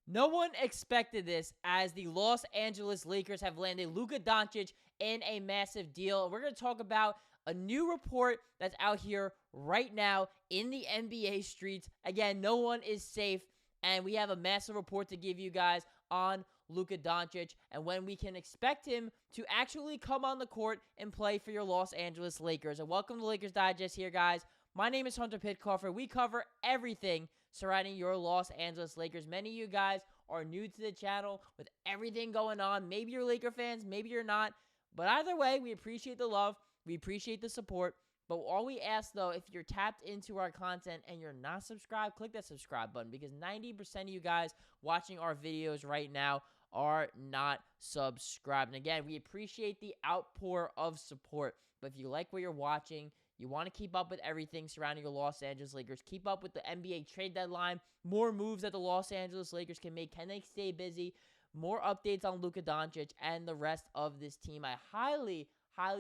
No one expected this, as the Los Angeles Lakers have landed Luka Doncic in a massive deal. We're going to talk about a new report that's out here right now in the NBA streets. Again, no one is safe, and we have a massive report to give you guys on Luka Doncic and when we can expect him to actually come on the court and play for your Los Angeles Lakers. And welcome to Lakers Digest here, guys. My name is Hunter Pitcoff, and we cover everything surrounding your Los Angeles Lakers. Many of you guys are new to the channel with everything going on. Maybe you're Laker fans, maybe you're not. But either way, we appreciate the love. We appreciate the support. But all we ask, though, if you're tapped into our content and you're not subscribed, click that subscribe button, because 90% of you guys watching our videos right now are not subscribed. And again, we appreciate the outpour of support. But if you like what you're watching, you want to keep up with everything surrounding your Los Angeles Lakers, keep up with the NBA trade deadline, more moves that the Los Angeles Lakers can make, can they stay busy, more updates on Luka Doncic and the rest of this team, I highly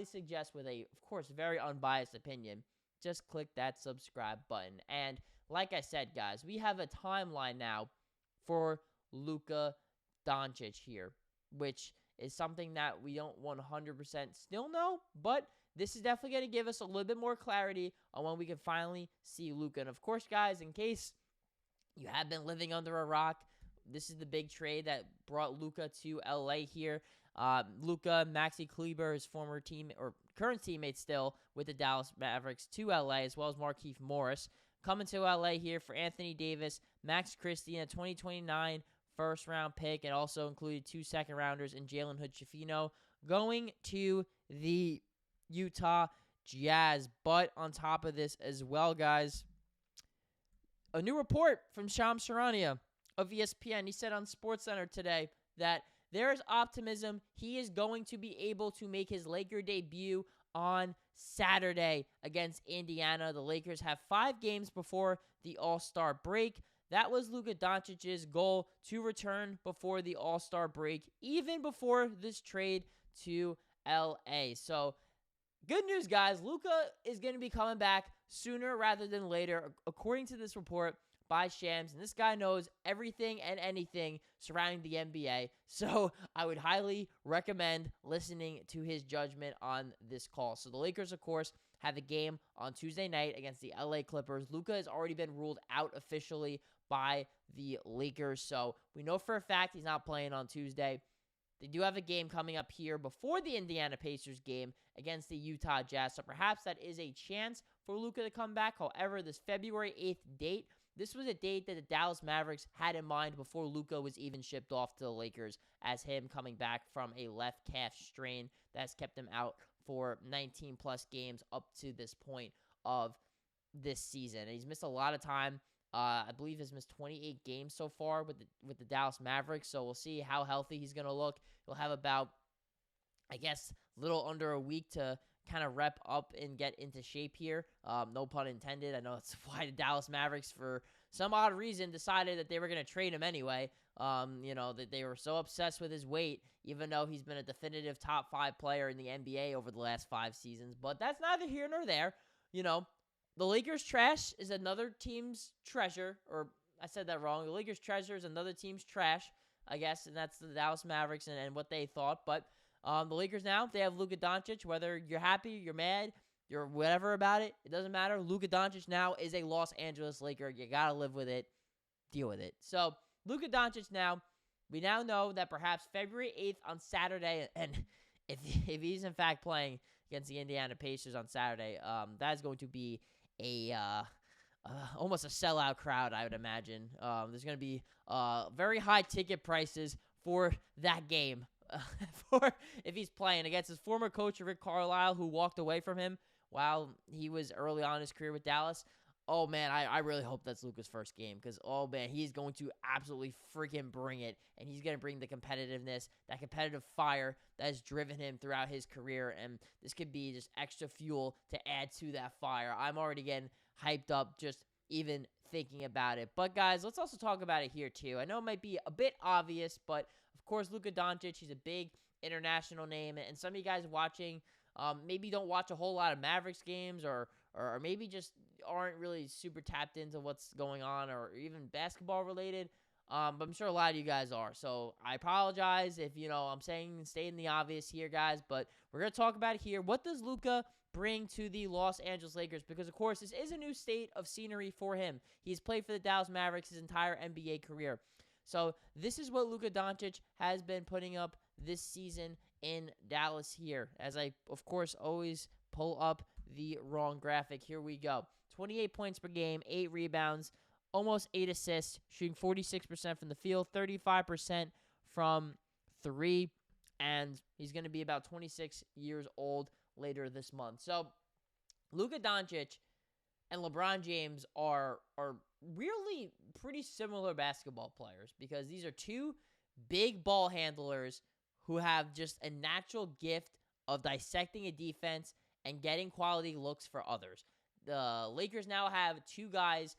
suggest, with a, of course, very unbiased opinion, just click that subscribe button. And like I said, guys, we have a timeline now for Luka Doncic here, which is something that we don't 100% still know, but this is definitely going to give us a little bit more clarity on when we can finally see Luka. And of course, guys, in case you have been living under a rock, this is the big trade that brought Luka to LA here. Luka, Maxi Kleber, his former team or current teammate still with the Dallas Mavericks, to LA, as well as Markieff Morris coming to LA here for Anthony Davis, Max Christie, and a 2029 first-round pick, and also included 2 second-rounders in Jalen Hood-Schifino going to the Utah Jazz. But on top of this as well, guys, a new report from Shams Charania of ESPN. He said on SportsCenter today that there is optimism he is going to be able to make his Laker debut on Saturday against Indiana. The Lakers have 5 games before the All-Star break. That was Luka Doncic's goal, to return before the All-Star break, even before this trade to LA. So, good news, guys. Luka is going to be coming back sooner rather than later, according to this report by Shams. And this guy knows everything and anything surrounding the NBA. So I would highly recommend listening to his judgment on this call. So the Lakers, of course, have a game on Tuesday night against the LA Clippers. Luka has already been ruled out officially by the Lakers. So we know for a fact he's not playing on Tuesday. They do have a game coming up here before the Indiana Pacers game against the Utah Jazz. So perhaps that is a chance for Luka to come back. However, this February 8th date, this was a date that the Dallas Mavericks had in mind before Luka was even shipped off to the Lakers, as him coming back from a left calf strain that's kept him out for 19-plus games up to this point of this season. And he's missed a lot of time. I believe he's missed 28 games so far with the Dallas Mavericks, so we'll see how healthy he's going to look. He'll have about, I guess, a little under a week to kind of rep up and get into shape here. No pun intended. I know that's why the Dallas Mavericks, for some odd reason, decided that they were going to trade him anyway. That they were so obsessed with his weight, even though he's been a definitive top 5 player in the NBA over the last 5 seasons. But that's neither here nor there. The Lakers' trash is another team's treasure, or I said that wrong. The Lakers' treasure is another team's trash, I guess, and that's the Dallas Mavericks and what they thought. But the Lakers now, they have Luka Doncic. Whether you're happy, you're mad, you're whatever about it, it doesn't matter. Luka Doncic now is a Los Angeles Laker. You got to live with it. Deal with it. So, Luka Doncic now, we now know that perhaps February 8th on Saturday, and if he's in fact playing against the Indiana Pacers on Saturday, that is going to be almost a sellout crowd, I would imagine. There's going to be very high ticket prices for that game for if he's playing against his former coach, Rick Carlisle, who walked away from him while he was early on in his career with Dallas. Oh, man, I really hope that's Luka's first game, because, oh, man, he's going to absolutely freaking bring it, and he's going to bring the competitiveness, that competitive fire that has driven him throughout his career, and this could be just extra fuel to add to that fire. I'm already getting hyped up just even thinking about it. But, guys, let's also talk about it here, too. I know it might be a bit obvious, but, of course, Luka Doncic, he's a big international name, and some of you guys watching maybe don't watch a whole lot of Mavericks games, or maybe just aren't really super tapped into what's going on, or even basketball related. But I'm sure a lot of you guys are. So I apologize if, I'm stating the obvious here, guys. But we're going to talk about it here. What does Luka bring to the Los Angeles Lakers? Because, of course, this is a new state of scenery for him. He's played for the Dallas Mavericks his entire NBA career. So this is what Luka Doncic has been putting up this season in Dallas here. As I, of course, always pull up the wrong graphic. Here we go. 28 points per game, 8 rebounds, almost 8 assists, shooting 46% from the field, 35% from 3, and he's going to be about 26 years old later this month. So Luka Doncic and LeBron James are really pretty similar basketball players because these are two big ball handlers who have just a natural gift of dissecting a defense and getting quality looks for others. The Lakers now have two guys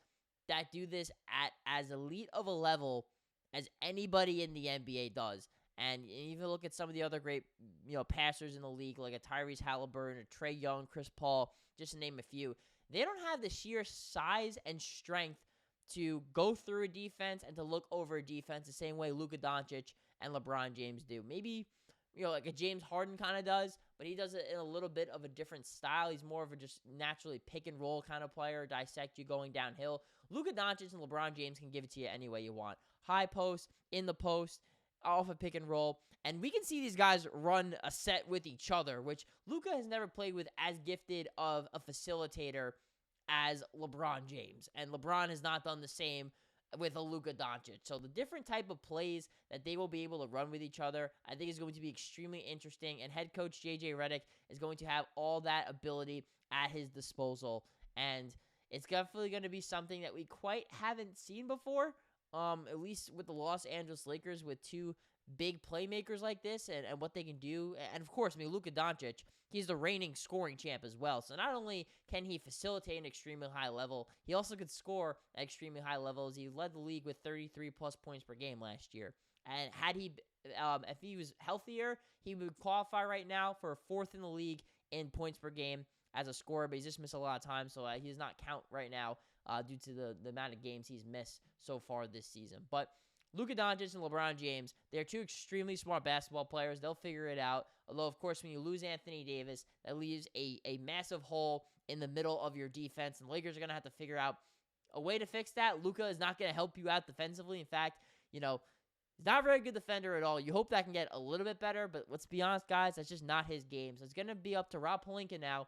that do this at as elite of a level as anybody in the NBA does. And even look at some of the other great, passers in the league, like a Tyrese Halliburton, a Trae Young, Chris Paul, just to name a few. They don't have the sheer size and strength to go through a defense and to look over a defense the same way Luka Doncic and LeBron James do. Maybe, like a James Harden kind of does, but he does it in a little bit of a different style. He's more of a just naturally pick and roll kind of player, dissect you going downhill. Luka Doncic and LeBron James can give it to you any way you want. High post, in the post, off a pick and roll. And we can see these guys run a set with each other, which Luka has never played with as gifted of a facilitator as LeBron James. And LeBron has not done the same with a Luka Doncic. So the different type of plays that they will be able to run with each other, I think is going to be extremely interesting. And head coach JJ Redick is going to have all that ability at his disposal. And it's definitely going to be something that we quite haven't seen before, at least with the Los Angeles Lakers, with two big playmakers like this and what they can do. And, of course, Luka Doncic, he's the reigning scoring champ as well. So not only can he facilitate an extremely high level, he also could score at extremely high levels. He led the league with 33-plus points per game last year. And if he was healthier, he would qualify right now for fourth in the league in points per game as a scorer, but he's just missed a lot of time, so he does not count right now due to the amount of games he's missed so far this season. But Luka Doncic and LeBron James, they're two extremely smart basketball players. They'll figure it out. Although, of course, when you lose Anthony Davis, that leaves a massive hole in the middle of your defense, and the Lakers are going to have to figure out a way to fix that. Luka is not going to help you out defensively. In fact, he's not a very good defender at all. You hope that can get a little bit better, but let's be honest, guys, that's just not his game. So it's going to be up to Rob Pelinka now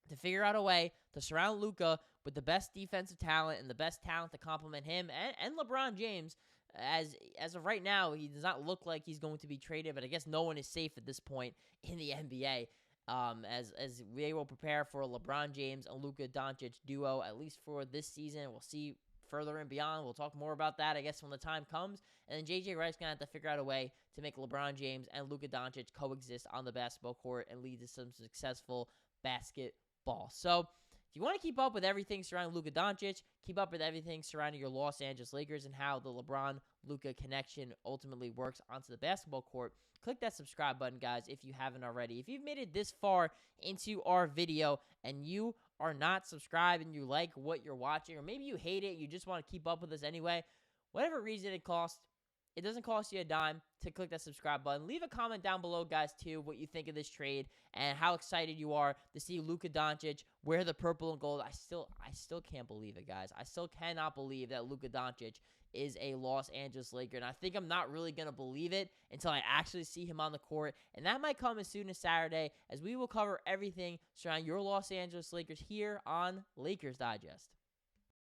to figure out a way to surround Luka with the best defensive talent and the best talent to complement him and LeBron James. As of right now, he does not look like he's going to be traded, but I guess no one is safe at this point in the NBA. As they will prepare for a LeBron James and Luka Doncic duo, at least for this season. We'll see further and beyond. We'll talk more about that, I guess, when the time comes. And then JJ Redick's going to have to figure out a way to make LeBron James and Luka Doncic coexist on the basketball court and lead to some successful basketball. So if you want to keep up with everything surrounding Luka Doncic, keep up with everything surrounding your Los Angeles Lakers and how the LeBron-Luka connection ultimately works onto the basketball court, click that subscribe button, guys, if you haven't already. If you've made it this far into our video and you are not subscribed and you like what you're watching, or maybe you hate it, you just want to keep up with us anyway, whatever reason it costs, it doesn't cost you a dime to click that subscribe button. Leave a comment down below, guys, too, what you think of this trade and how excited you are to see Luka Doncic wear the purple and gold. I still can't believe it, guys. I still cannot believe that Luka Doncic is a Los Angeles Laker, and I think I'm not really going to believe it until I actually see him on the court, and that might come as soon as Saturday, as we will cover everything surrounding your Los Angeles Lakers here on Lakers Digest.